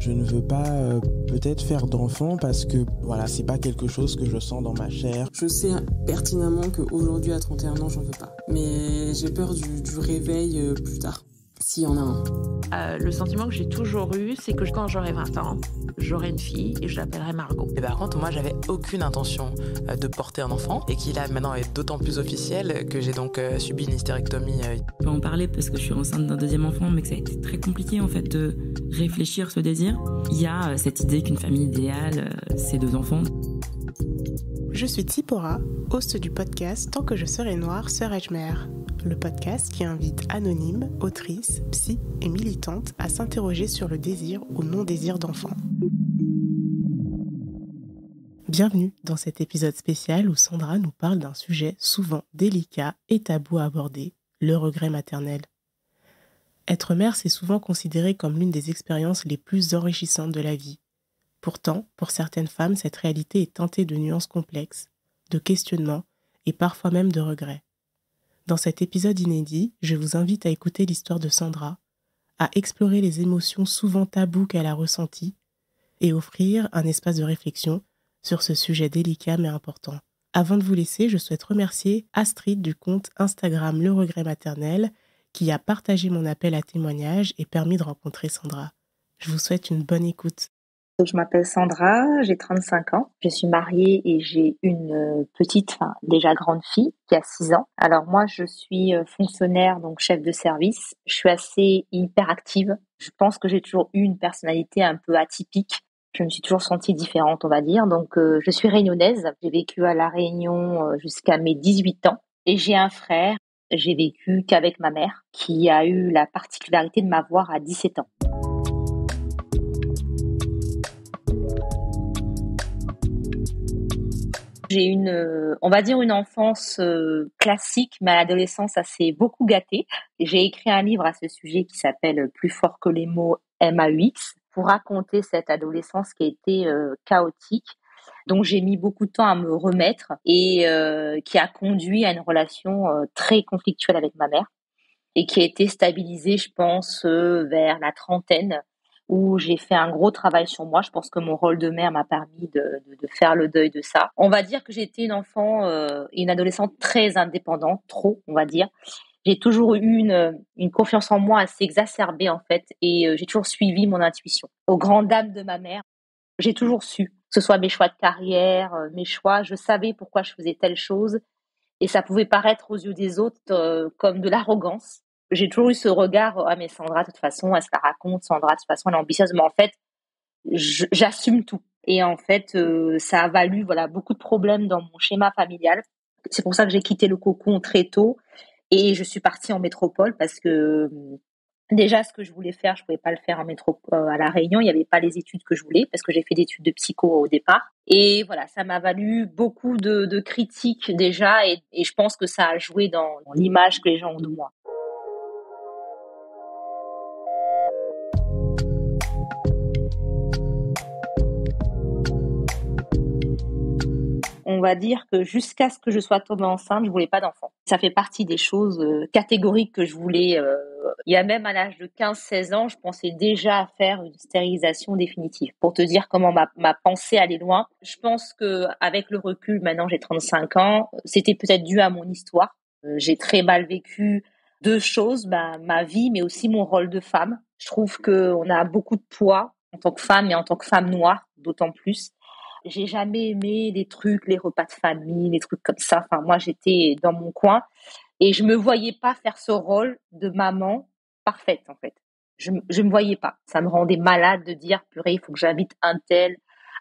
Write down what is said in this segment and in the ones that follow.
Je ne veux pas peut-être faire d'enfant parce que voilà, c'est pas quelque chose que je sens dans ma chair. Je sais pertinemment qu'aujourd'hui à 31 ans, j'en veux pas. Mais j'ai peur du réveil plus tard, s'il y en a un. Le sentiment que j'ai toujours eu, c'est que quand j'aurai 20 ans, j'aurai une fille et je l'appellerai Margot. Et par contre, moi, j'avais aucune intention de porter un enfant et qui là maintenant est d'autant plus officiel que j'ai donc subi une hystérectomie. Je peux en parler parce que je suis enceinte d'un deuxième enfant, mais que ça a été très compliqué en fait de réfléchir ce désir. Il y a cette idée qu'une famille idéale, c'est 2 enfants. Je suis Tsipora, host du podcast Tant que je serai noire, serai-je mère ? Le podcast qui invite anonymes, autrices, psy et militantes à s'interroger sur le désir ou non-désir d'enfant. Bienvenue dans cet épisode spécial où Sandra nous parle d'un sujet souvent délicat et tabou à aborder, le regret maternel. Être mère, c'est souvent considéré comme l'une des expériences les plus enrichissantes de la vie. Pourtant, pour certaines femmes, cette réalité est teintée de nuances complexes, de questionnements et parfois même de regrets. Dans cet épisode inédit, je vous invite à écouter l'histoire de Sandra, à explorer les émotions souvent taboues qu'elle a ressenties et offrir un espace de réflexion sur ce sujet délicat mais important. Avant de vous laisser, je souhaite remercier Astrid du compte Instagram Le Regret Maternel qui a partagé mon appel à témoignage et permis de rencontrer Sandra. Je vous souhaite une bonne écoute. Je m'appelle Sandra, j'ai 35 ans, je suis mariée et j'ai une petite, déjà grande fille qui a 6 ans. Alors moi je suis fonctionnaire, donc chef de service, je suis assez hyperactive. Je pense que j'ai toujours eu une personnalité un peu atypique. Je me suis toujours sentie différente, on va dire. Donc je suis réunionnaise, j'ai vécu à La Réunion jusqu'à mes 18 ans et j'ai un frère. J'ai vécu qu'avec ma mère qui a eu la particularité de m'avoir à 17 ans. J'ai on va dire une enfance classique, mais à l'adolescence, ça s'est beaucoup gâté. J'ai écrit un livre à ce sujet qui s'appelle Plus fort que les mots, MAUX, pour raconter cette adolescence qui a été chaotique. Donc j'ai mis beaucoup de temps à me remettre et qui a conduit à une relation très conflictuelle avec ma mère et qui a été stabilisée, je pense, vers la trentaine, où j'ai fait un gros travail sur moi. Je pense que mon rôle de mère m'a permis de faire le deuil de ça. On va dire que j'ai été une enfant et une adolescente très indépendante, trop, on va dire. J'ai toujours eu une confiance en moi assez exacerbée, en fait, et j'ai toujours suivi mon intuition. Aux grandes dames de ma mère, j'ai toujours su, que ce soit mes choix de carrière, mes choix, je savais pourquoi je faisais telle chose, et ça pouvait paraître aux yeux des autres comme de l'arrogance. J'ai toujours eu ce regard, ah mais Sandra, de toute façon, elle se la raconte, Sandra, de toute façon, elle est ambitieuse, mais en fait, j'assume tout. Et en fait, ça a valu beaucoup de problèmes dans mon schéma familial. C'est pour ça que j'ai quitté le cocon très tôt et je suis partie en métropole parce que déjà, ce que je voulais faire, je pouvais pas le faire en métropole à La Réunion. Il n'y avait pas les études que je voulais parce que j'ai fait des études de psycho au départ. Et voilà, ça m'a valu beaucoup de critiques déjà et je pense que ça a joué dans l'image que les gens ont de moi. On va dire que jusqu'à ce que je sois tombée enceinte, je voulais pas d'enfant. Ça fait partie des choses catégoriques que je voulais. Il y a même à l'âge de 15-16 ans, je pensais déjà à faire une stérilisation définitive. Pour te dire comment ma pensée allait loin. Je pense que avec le recul, maintenant j'ai 35 ans, c'était peut-être dû à mon histoire. J'ai très mal vécu 2 choses, ma vie, mais aussi mon rôle de femme. Je trouve qu'on a beaucoup de poids en tant que femme et en tant que femme noire, d'autant plus. J'ai jamais aimé les trucs, les repas de famille, les trucs comme ça. Enfin, moi, j'étais dans mon coin et je me voyais pas faire ce rôle de maman parfaite, en fait. Je me voyais pas. Ça me rendait malade de dire, purée, il faut que j'invite un tel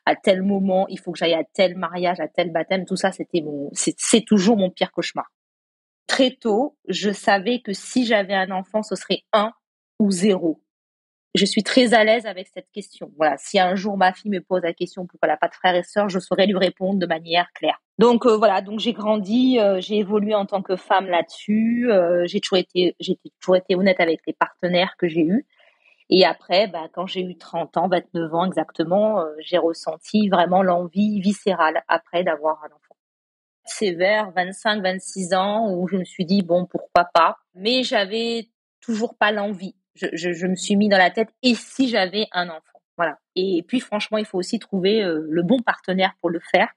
à tel moment, il faut que j'aille à tel mariage, à tel baptême. Tout ça, c'est toujours mon pire cauchemar. Très tôt, je savais que si j'avais un enfant, ce serait 1 ou 0. Je suis très à l'aise avec cette question. Voilà, si un jour ma fille me pose la question pourquoi elle n'a pas de frères et sœurs, je saurais lui répondre de manière claire. Donc donc j'ai grandi, j'ai évolué en tant que femme là-dessus. J'ai toujours été honnête avec les partenaires que j'ai eus. Et après, quand j'ai eu 30 ans, 29 ans exactement, j'ai ressenti vraiment l'envie viscérale après d'avoir un enfant. C'est vers 25-26 ans où je me suis dit bon, pourquoi pas, mais j'avais toujours pas l'envie. Je me suis mis dans la tête, et si j'avais un enfant? Voilà. Et puis, franchement, il faut aussi trouver le bon partenaire pour le faire.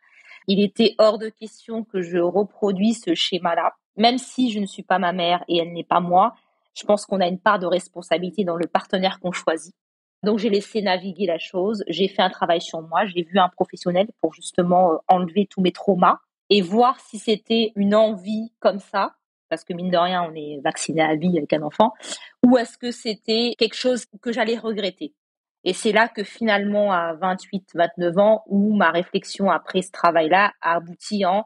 Il était hors de question que je reproduise ce schéma-là. Même si je ne suis pas ma mère et elle n'est pas moi, je pense qu'on a une part de responsabilité dans le partenaire qu'on choisit. Donc, j'ai laissé naviguer la chose. J'ai fait un travail sur moi. J'ai vu un professionnel pour justement enlever tous mes traumas et voir si c'était une envie comme ça, parce que mine de rien, on est vacciné à vie avec un enfant, ou est-ce que c'était quelque chose que j'allais regretter. Et c'est là que finalement, à 28, 29 ans, où ma réflexion après ce travail-là a abouti en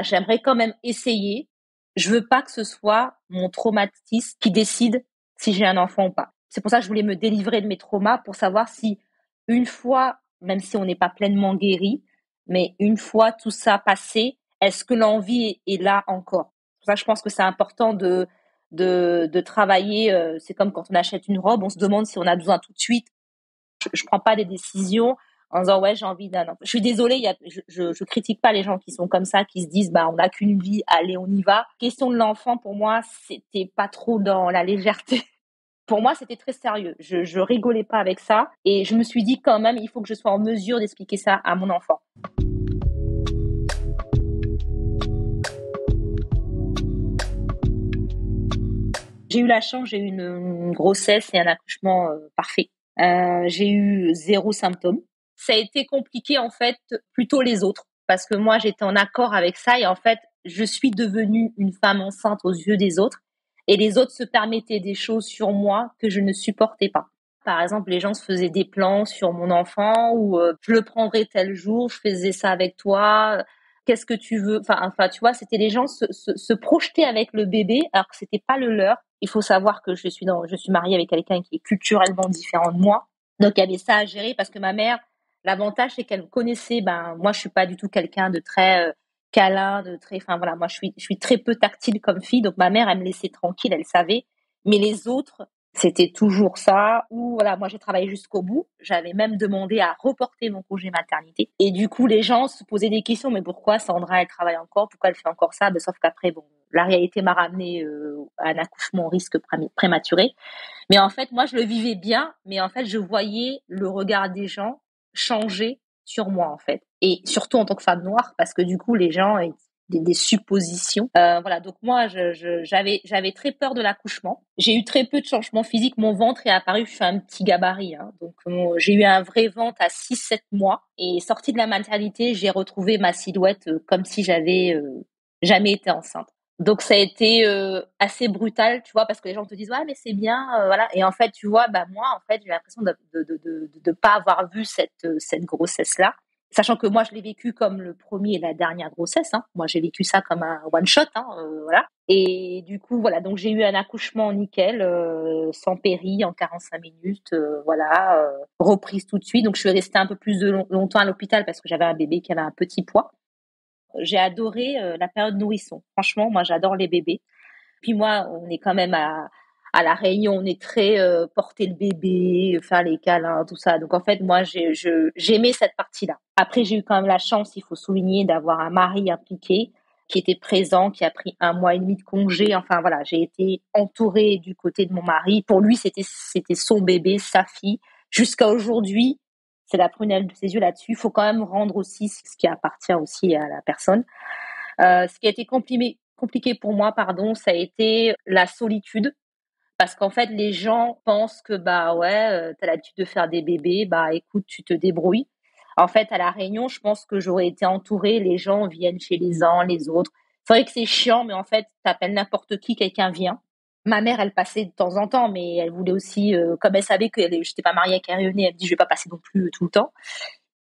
j'aimerais quand même essayer. Je veux pas que ce soit mon traumatisme qui décide si j'ai un enfant ou pas. C'est pour ça que je voulais me délivrer de mes traumas pour savoir si une fois, même si on n'est pas pleinement guéri, mais une fois tout ça passé, est-ce que l'envie est là encore? C'est pour ça que je pense que c'est important de travailler. C'est comme quand on achète une robe, on se demande si on a besoin tout de suite. Je prends pas des décisions en disant ouais j'ai envie d'un enfant. Je suis désolée, je critique pas les gens qui sont comme ça, qui se disent on n'a qu'une vie, allez on y va. Question de l'enfant pour moi c'était pas trop dans la légèreté. Pour moi c'était très sérieux. Je rigolais pas avec ça et je me suis dit quand même il faut que je sois en mesure d'expliquer ça à mon enfant. J'ai eu la chance, j'ai eu une grossesse et un accouchement parfait. J'ai eu 0 symptômes. Ça a été compliqué en fait plutôt les autres parce que moi j'étais en accord avec ça et en fait je suis devenue une femme enceinte aux yeux des autres et les autres se permettaient des choses sur moi que je ne supportais pas. Par exemple, les gens se faisaient des plans sur mon enfant ou je le prendrai tel jour, je faisais ça avec toi. Qu'est-ce que tu veux? Enfin, tu vois, c'était les gens se projetaient avec le bébé alors que c'était pas le leur. Il faut savoir que je suis mariée avec quelqu'un qui est culturellement différent de moi. Donc, il y avait ça à gérer parce que ma mère, l'avantage, c'est qu'elle me connaissait. Moi, je suis pas du tout quelqu'un de très câlin, moi, je suis très peu tactile comme fille. Donc, ma mère, elle me laissait tranquille, elle savait. Mais les autres, c'était toujours ça. Ou voilà, moi, j'ai travaillé jusqu'au bout. J'avais même demandé à reporter mon congé maternité. Et du coup, les gens se posaient des questions. Mais pourquoi Sandra, elle travaille encore? Pourquoi elle fait encore ça? Sauf qu'après, la réalité m'a ramené à un accouchement au risque prématuré. Mais en fait, moi, je le vivais bien. Mais en fait, je voyais le regard des gens changer sur moi, en fait. Et surtout en tant que femme noire, parce que du coup, les gens des suppositions. Voilà, donc moi, j'avais très peur de l'accouchement. J'ai eu très peu de changements physiques. Mon ventre est apparu, je suis un petit gabarit. Donc, j'ai eu un vrai ventre à 6-7 mois. Et sortie de la maternité, j'ai retrouvé ma silhouette comme si j'avais jamais été enceinte. Donc ça a été assez brutal, tu vois, parce que les gens te disent ouais mais c'est bien, voilà. Et en fait tu vois, moi en fait j'ai l'impression de pas avoir vu cette grossesse là, sachant que moi je l'ai vécu comme le premier et la dernière grossesse. Moi j'ai vécu ça comme un one shot, voilà. Et du coup voilà, donc j'ai eu un accouchement nickel, sans péri, en 45 minutes, voilà, reprise tout de suite. Donc je suis restée un peu plus longtemps à l'hôpital parce que j'avais un bébé qui avait un petit poids. J'ai adoré la période nourrisson. Franchement, moi, j'adore les bébés. Puis moi, on est quand même à La Réunion, on est très porter le bébé, faire les câlins, tout ça. Donc en fait, moi, j'aimais cette partie-là. Après, j'ai eu quand même la chance, il faut souligner, d'avoir un mari impliqué qui était présent, qui a pris 1 mois et demi de congé. Enfin voilà, j'ai été entourée du côté de mon mari. Pour lui, c'était son bébé, sa fille. Jusqu'à aujourd'hui, c'est la prunelle de ses yeux là-dessus. Il faut quand même rendre aussi ce qui appartient aussi à la personne. Ce qui a été compliqué pour moi, ça a été la solitude. Parce qu'en fait, les gens pensent que, t'as l'habitude de faire des bébés, écoute, tu te débrouilles. En fait, à La Réunion, je pense que j'aurais été entourée, les gens viennent chez les uns, les autres. C'est vrai que c'est chiant, mais en fait, t'appelles n'importe qui, quelqu'un vient. Ma mère, elle passait de temps en temps, mais elle voulait aussi, comme elle savait que j'étais pas mariée avec un Réunionnais, elle me dit je vais pas passer non plus tout le temps.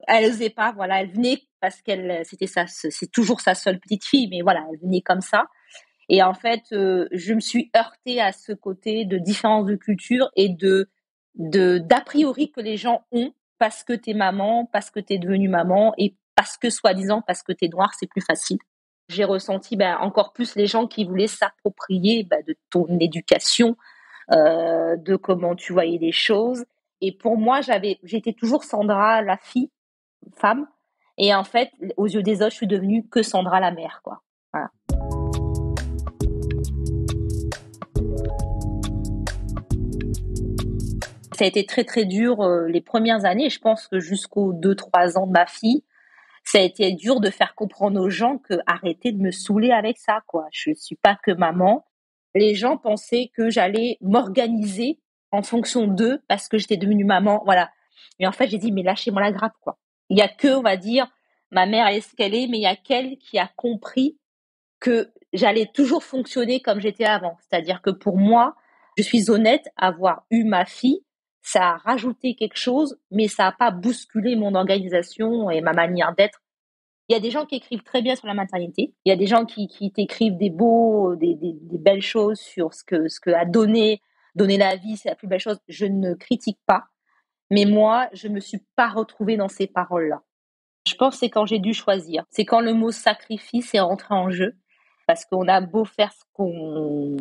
Elle osait pas, voilà, elle venait parce c'est toujours sa seule petite fille, mais voilà, elle venait comme ça. Et en fait, je me suis heurtée à ce côté de différence de culture et d'a priori que les gens ont parce que t'es maman, parce que t'es devenue maman et parce que soi-disant parce que t'es noire, c'est plus facile. J'ai ressenti encore plus les gens qui voulaient s'approprier de ton éducation, de comment tu voyais les choses. Et pour moi, j'étais toujours Sandra, la fille, femme. Et en fait, aux yeux des autres, je suis devenue que Sandra, la mère, quoi. Voilà. Ça a été très très dur les premières années. Je pense que jusqu'aux 2-3 ans de ma fille, ça a été dur de faire comprendre aux gens que arrêtez de me saouler avec ça, quoi. Je suis pas que maman. Les gens pensaient que j'allais m'organiser en fonction d'eux parce que j'étais devenue maman, voilà. Mais en fait, j'ai dit, mais lâchez-moi la grappe, quoi. Il y a que, on va dire, ma mère, elle est ce qu'elle est, mais il y a qu'elle qui a compris que j'allais toujours fonctionner comme j'étais avant. C'est-à-dire que pour moi, je suis honnête, avoir eu ma fille, ça a rajouté quelque chose, mais ça n'a pas bousculé mon organisation et ma manière d'être. Il y a des gens qui écrivent très bien sur la maternité. Il y a des gens qui t'écrivent des belles choses sur ce que a donné la vie, c'est la plus belle chose. Je ne critique pas. Mais moi, je me suis pas retrouvée dans ces paroles-là. Je pense que c'est quand j'ai dû choisir. C'est quand le mot sacrifice est rentré en jeu. Parce qu'on a beau faire ce qu'on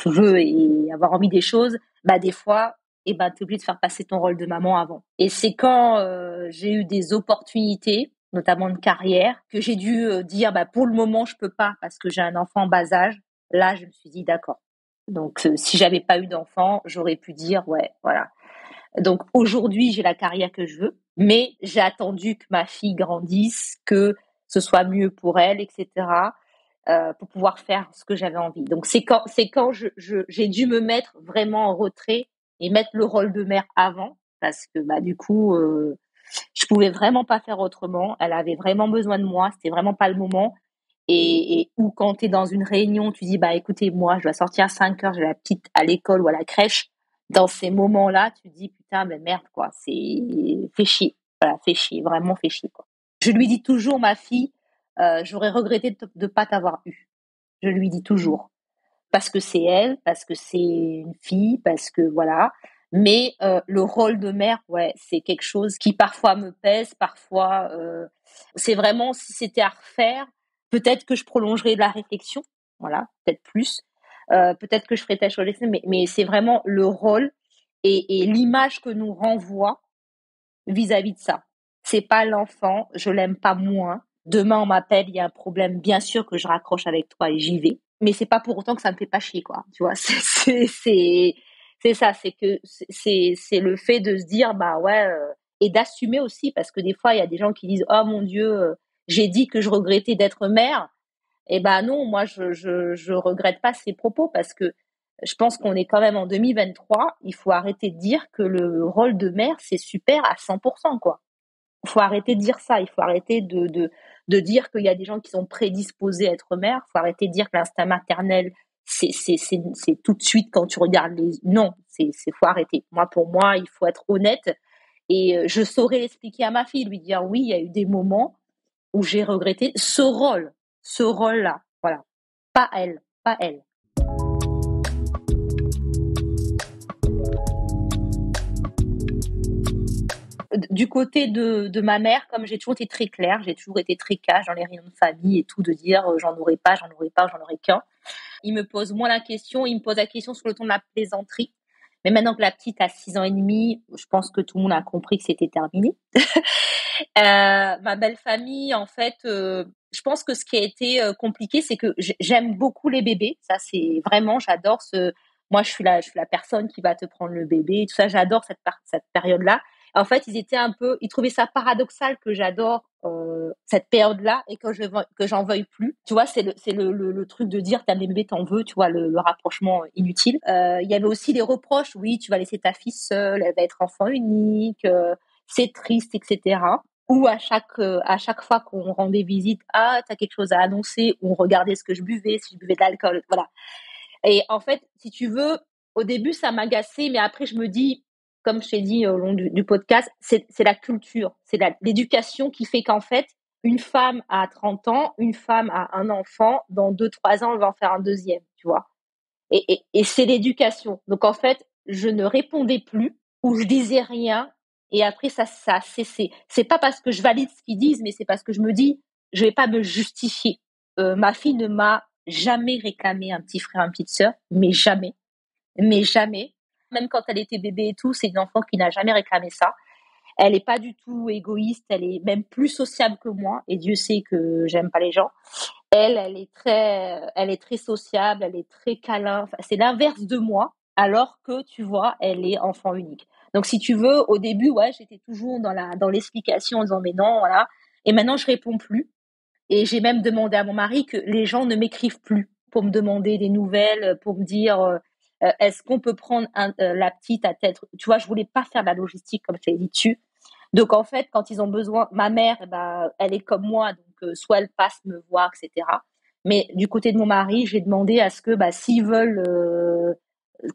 veut et avoir envie des choses, bah des fois, t'es obligé de faire passer ton rôle de maman avant. Et c'est quand j'ai eu des opportunités, notamment de carrière, que j'ai dû dire, pour le moment, je peux pas parce que j'ai un enfant en bas âge. Là, je me suis dit, d'accord. Donc, si j'avais pas eu d'enfant, j'aurais pu dire, ouais, voilà. Donc, aujourd'hui, j'ai la carrière que je veux, mais j'ai attendu que ma fille grandisse, que ce soit mieux pour elle, etc., pour pouvoir faire ce que j'avais envie. Donc, c'est quand j'ai dû me mettre vraiment en retrait et mettre le rôle de mère avant, parce que, du coup, je pouvais vraiment pas faire autrement. Elle avait vraiment besoin de moi. C'était vraiment pas le moment. Ou quand tu es dans une réunion, tu dis, écoutez, moi, je dois sortir à 5 heures, j'ai la petite à l'école ou à la crèche. Dans ces moments-là, tu te dis, putain, mais merde, quoi. Fais chier. Voilà, fais chier. Vraiment, fais chier, quoi. Je lui dis toujours, ma fille, j'aurais regretté de pas t'avoir eu. Je lui dis toujours. Parce que c'est elle, parce que c'est une fille, parce que voilà. Mais le rôle de mère, ouais, c'est quelque chose qui parfois me pèse, parfois c'est vraiment, si c'était à refaire, peut-être que je prolongerais la réflexion, voilà, peut-être plus. Peut-être que je ferais telle chose, mais c'est vraiment le rôle et l'image que nous renvoie vis-à-vis de ça. C'est pas l'enfant, je l'aime pas moins. Demain, on m'appelle, il y a un problème, bien sûr que je raccroche avec toi et j'y vais. Mais c'est pas pour autant que ça me fait pas chier, quoi. Tu vois, c'est ça, c'est que c'est le fait de se dire, ouais, et d'assumer aussi, parce que des fois, il y a des gens qui disent, oh mon Dieu, j'ai dit que je regrettais d'être mère. Et non, moi, je regrette pas ces propos parce que je pense qu'on est quand même en 2023. Il faut arrêter de dire que le rôle de mère, c'est super à 100%, quoi. Il faut arrêter de dire ça. Il faut arrêter de dire qu'il y a des gens qui sont prédisposés à être mère. Il faut arrêter de dire que l'instinct maternel, c'est tout de suite quand tu regardes les... Non, faut arrêter. Moi, pour moi, il faut être honnête. Et je saurais expliquer à ma fille, lui dire, oui, il y a eu des moments où j'ai regretté ce rôle-là. Voilà. Pas elle. Du côté de ma mère, comme j'ai toujours été très claire, j'ai toujours été très cash dans les réunions de famille et tout, de dire j'en aurai pas, j'en aurai qu'un. Il me pose moins la question, il me pose la question sur le ton de la plaisanterie. Mais maintenant que la petite a 6 ans et demi, je pense que tout le monde a compris que c'était terminé. Ma belle famille, en fait, je pense que ce qui a été compliqué, c'est que j'aime beaucoup les bébés. Ça, c'est vraiment, j'adore moi, je suis la personne qui va te prendre le bébé et tout ça. J'adore cette période-là. En fait, ils trouvaient ça paradoxal que j'adore cette période-là et que j'en veuille plus. Tu vois, c'est le truc de dire t'aimes les bébés, t'en veux, tu vois, le rapprochement inutile. Il y avait aussi les reproches, oui, tu vas laisser ta fille seule, elle va être enfant unique, c'est triste, etc. Ou à chaque fois qu'on rendait visite, t'as quelque chose à annoncer, ou on regardait ce que je buvais, si je buvais de l'alcool, voilà. Et en fait, si tu veux, au début, ça m'agaçait, mais après, je me dis, comme je t'ai dit au long du podcast, c'est la culture, c'est l'éducation qui fait qu'en fait, une femme à 30 ans, une femme a un enfant, dans 2-3 ans, elle va en faire un deuxième, tu vois. Et c'est l'éducation. Donc en fait, je ne répondais plus ou je disais rien et après ça a cessé. C'est pas parce que je valide ce qu'ils disent, mais c'est parce que je me dis, je vais pas me justifier. Ma fille ne m'a jamais réclamé un petit frère, une petite sœur, mais jamais. Même quand elle était bébé et tout, c'est une enfant qui n'a jamais réclamé ça. Elle est pas du tout égoïste, elle est même plus sociable que moi, et Dieu sait que j'aime pas les gens. Elle est très sociable, elle est très câlin. Enfin, c'est l'inverse de moi. alors que, tu vois, elle est enfant unique. Donc, si tu veux, au début, ouais, j'étais toujours dans l'explication en disant, mais non, voilà. Et maintenant, je réponds plus. Et j'ai même demandé à mon mari que les gens ne m'écrivent plus pour me demander des nouvelles, pour me dire, est-ce qu'on peut prendre la petite à tête. Tu vois, je voulais pas faire de la logistique, comme je t'ai dit dessus. Donc, en fait, quand ils ont besoin, ma mère, elle est comme moi, donc soit elle passe me voir, etc. Mais du côté de mon mari, j'ai demandé à ce que, s'ils veulent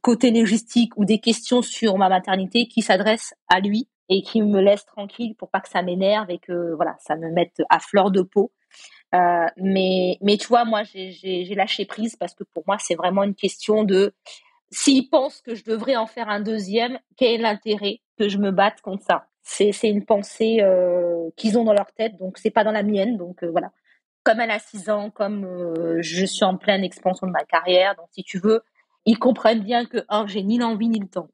côté logistique ou des questions sur ma maternité, qu'ils s'adressent à lui et qu'ils me laissent tranquille pour pas que ça m'énerve et que voilà, ça me mette à fleur de peau. Mais tu vois, moi, j'ai lâché prise parce que pour moi, c'est vraiment une question de s'ils pensent que je devrais en faire un deuxième, quel est l'intérêt que je me batte contre ça? C'est une pensée qu'ils ont dans leur tête, donc c'est pas dans la mienne. Donc voilà. Comme elle a 6 ans, comme je suis en pleine expansion de ma carrière, donc si tu veux, ils comprennent bien que j'ai ni l'envie ni le temps.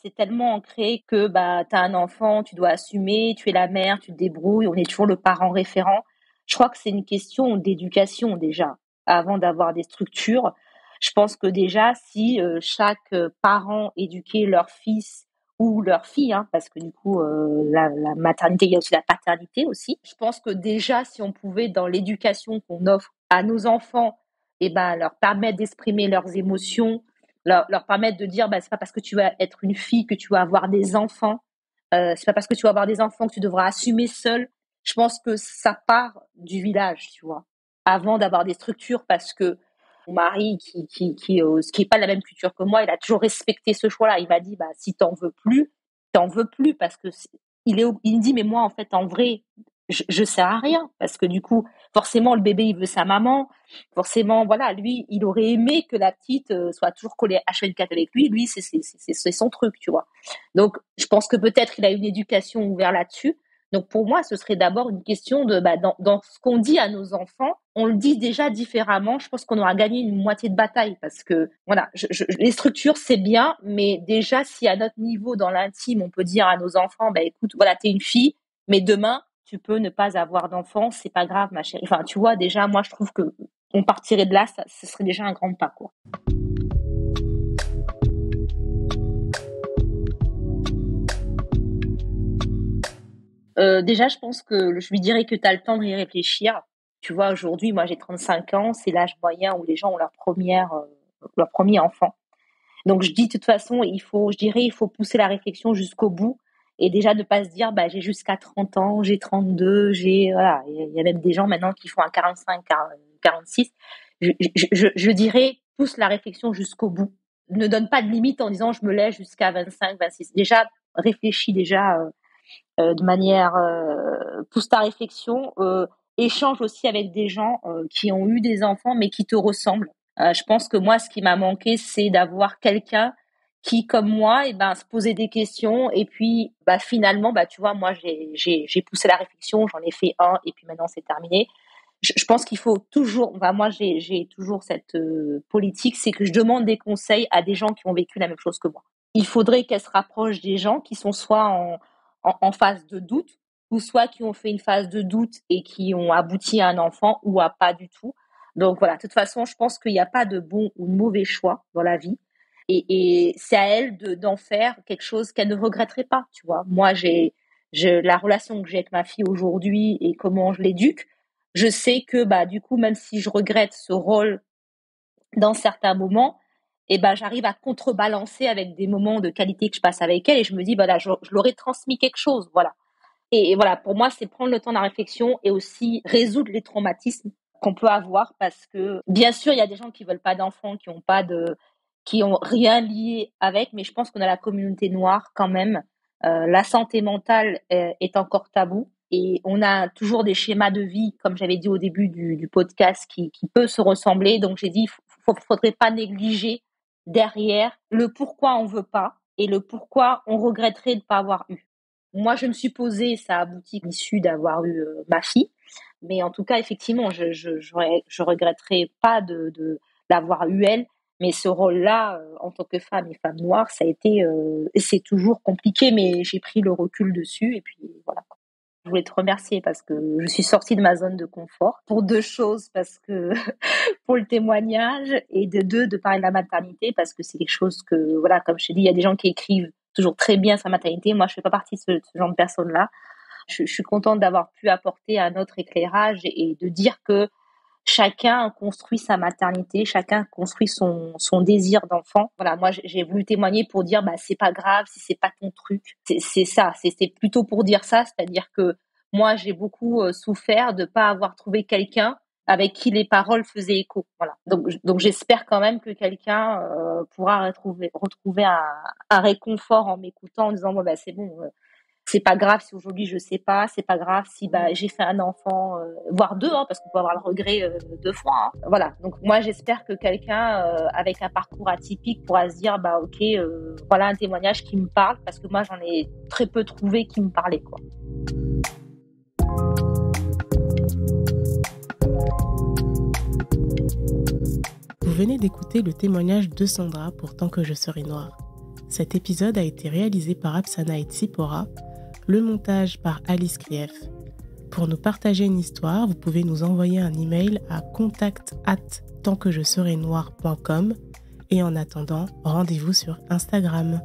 C'est tellement ancré que t'as un enfant, tu dois assumer, tu es la mère, tu te débrouilles, on est toujours le parent référent. Je crois que c'est une question d'éducation déjà, avant d'avoir des structures. Je pense que déjà, si chaque parent éduquait leur fils ou leur fille, hein, parce que du coup, la maternité, il y a aussi la paternité aussi. Je pense que déjà, si on pouvait, dans l'éducation qu'on offre à nos enfants, leur permettre d'exprimer leurs émotions, leur permettre de dire c'est pas parce que tu vas être une fille que tu vas avoir des enfants, c'est pas parce que tu vas avoir des enfants que tu devras assumer seule. Je pense que ça part du village, tu vois, avant d'avoir des structures, parce que mon mari qui est pas de la même culture que moi, il a toujours respecté ce choix-là. Il m'a dit si t'en veux plus parce que il me dit mais moi en fait en vrai je sers à rien, parce que du coup forcément le bébé il veut sa maman, forcément voilà, lui il aurait aimé que la petite soit toujours collée H24 avec lui c'est son truc, tu vois. Donc je pense que peut-être il a une éducation ouverte là-dessus. Donc pour moi ce serait d'abord une question de dans ce qu'on dit à nos enfants, on le dit déjà différemment. Je pense qu'on aura gagné une moitié de bataille, parce que voilà, les structures c'est bien, mais déjà si à notre niveau dans l'intime on peut dire à nos enfants écoute voilà, t'es une fille mais demain tu peux ne pas avoir d'enfant, c'est pas grave, ma chérie. Enfin, tu vois, déjà, moi, je trouve que on partirait de là, ce serait déjà un grand pas, quoi. Déjà, je pense que je lui dirais que tu as le temps d'y réfléchir. Tu vois, aujourd'hui, moi, j'ai 35 ans, c'est l'âge moyen où les gens ont leur premier enfant. Donc, je dis, de toute façon, il faut pousser la réflexion jusqu'au bout. Et déjà, ne pas se dire, j'ai jusqu'à 30 ans, j'ai 32, voilà. Il y a même des gens maintenant qui font un 45, 46. Je dirais, pousse la réflexion jusqu'au bout. Ne donne pas de limite en disant, je me lève jusqu'à 25, 26. Déjà, réfléchis déjà de manière, pousse ta réflexion, échange aussi avec des gens qui ont eu des enfants, mais qui te ressemblent. Je pense que moi, ce qui m'a manqué, c'est d'avoir quelqu'un qui, comme moi, se posait des questions, et puis finalement, tu vois, moi j'ai poussé la réflexion, j'en ai fait un, et puis maintenant c'est terminé. Je pense qu'il faut toujours, moi j'ai toujours cette politique, c'est que je demande des conseils à des gens qui ont vécu la même chose que moi. Il faudrait qu'elle se rapproche des gens qui sont soit en phase de doute, ou soit qui ont fait une phase de doute et qui ont abouti à un enfant, ou à pas du tout. Donc voilà, de toute façon, je pense qu'il n'y a pas de bon ou de mauvais choix dans la vie. Et c'est à elle d'en faire quelque chose qu'elle ne regretterait pas, tu vois. Moi, j'ai la relation que j'ai avec ma fille aujourd'hui et comment je l'éduque, je sais que du coup, même si je regrette ce rôle dans certains moments, j'arrive à contrebalancer avec des moments de qualité que je passe avec elle, et je me dis là, je leur ai transmis quelque chose, voilà. Et voilà, pour moi, c'est prendre le temps de la réflexion et aussi résoudre les traumatismes qu'on peut avoir, parce que bien sûr, il y a des gens qui veulent pas d'enfants, qui ont rien lié avec, mais je pense qu'on a la communauté noire quand même. La santé mentale est encore tabou, et on a toujours des schémas de vie, comme j'avais dit au début du podcast, qui peut se ressembler. Donc j'ai dit, faudrait pas négliger derrière le pourquoi on veut pas et le pourquoi on regretterait de pas avoir eu. Moi, je me suis posée, ça a abouti à l'issue d'avoir eu ma fille, mais en tout cas, effectivement, je regretterais pas de d'avoir eu elle. Mais ce rôle-là, en tant que femme et femme noire, ça a été, et c'est toujours compliqué, mais j'ai pris le recul dessus, et puis voilà. Je voulais te remercier parce que je suis sortie de ma zone de confort pour 2 choses, parce que pour le témoignage, et de 2, de parler de la maternité parce que c'est quelque chose que, voilà, comme je t'ai dit, il y a des gens qui écrivent toujours très bien sa maternité. Moi, je fais pas partie de ce genre de personnes-là. Je suis contente d'avoir pu apporter un autre éclairage et de dire que chacun construit sa maternité, chacun construit son désir d'enfant. Voilà, moi j'ai voulu témoigner pour dire c'est pas grave si c'est pas ton truc. C'est ça, c'est plutôt pour dire ça, c'est-à-dire que moi j'ai beaucoup souffert de pas avoir trouvé quelqu'un avec qui les paroles faisaient écho. Voilà. Donc j'espère quand même que quelqu'un pourra retrouver un réconfort en m'écoutant, en disant c'est bon. C'est pas grave si aujourd'hui je sais pas, c'est pas grave si j'ai fait un enfant, voire 2, parce qu'on peut avoir le regret 2 fois. Voilà. Donc moi j'espère que quelqu'un avec un parcours atypique pourra se dire ok, voilà un témoignage qui me parle, parce que moi j'en ai très peu trouvé qui me parlait, quoi. Vous venez d'écouter le témoignage de Sandra pour Tant que je serai noire. Cet épisode a été réalisé par Apsana et Tsipora, le montage par Alice Krief. Pour nous partager une histoire, vous pouvez nous envoyer un email à contact@tantquejeserai-noire.com et en attendant, rendez-vous sur Instagram.